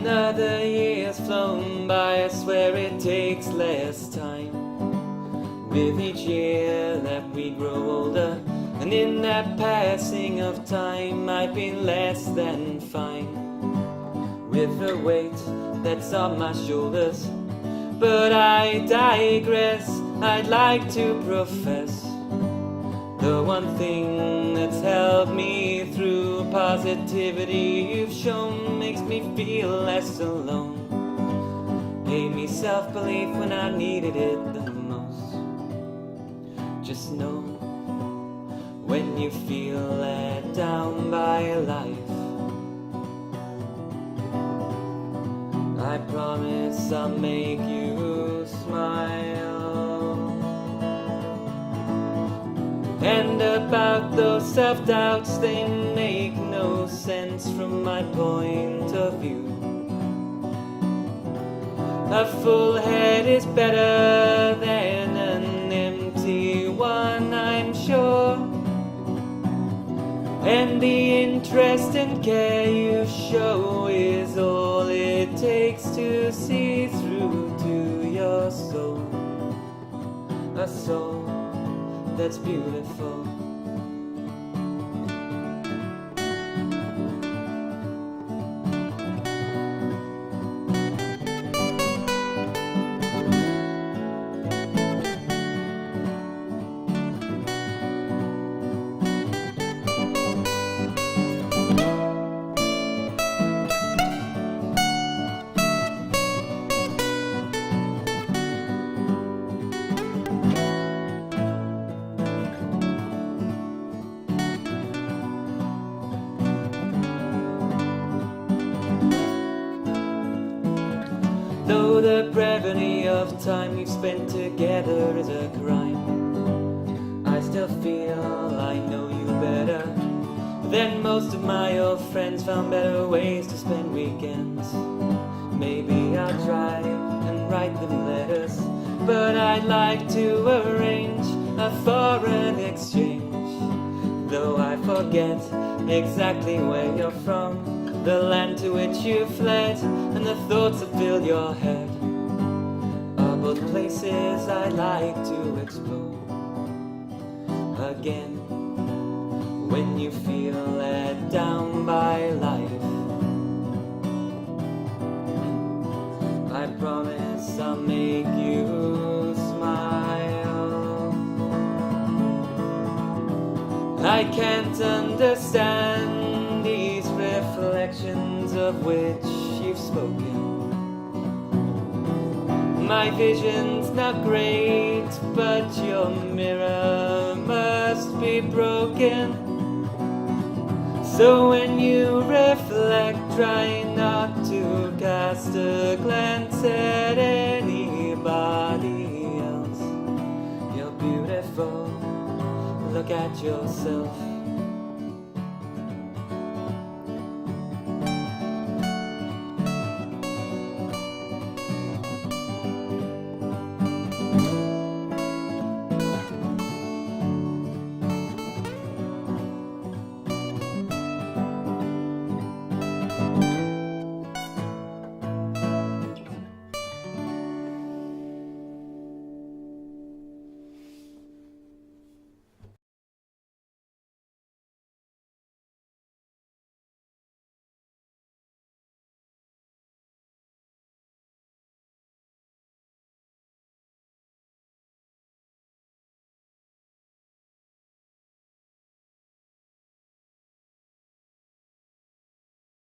Another year's flown by, I swear it takes less time. With each year that we grow older, and in that passing of time, I've been less than fine with the weight that's on my shoulders. But I digress, I'd like to profess the one thing that's helped me through positivity you've shown makes me feel less alone. Gave me self-belief when I needed it the most. Just know, when you feel let down by life, I promise I'll make you smile. And about those self-doubts, they make no sense from my point of view. A full head is better than an empty one, I'm sure. And the interest and care you show is all it takes to see through to your soul. A soul that's beautiful. Though the brevity of time we've spent together is a crime, I still feel I know you better than most of my old friends. Found better ways to spend weekends. Maybe I'll drive and write them letters, but I'd like to arrange a foreign exchange. Though I forget exactly where you're from, the land to which you fled, and the thoughts that fill your head are both places I'd like to explore. Again, when you feel let down by life, I promise I'll make you smile. I can't understand these reflections of which you've spoken. My vision's not great, but your mirror must be broken. So when you reflect, try not to cast a glance at anybody else. You're beautiful, look at yourself.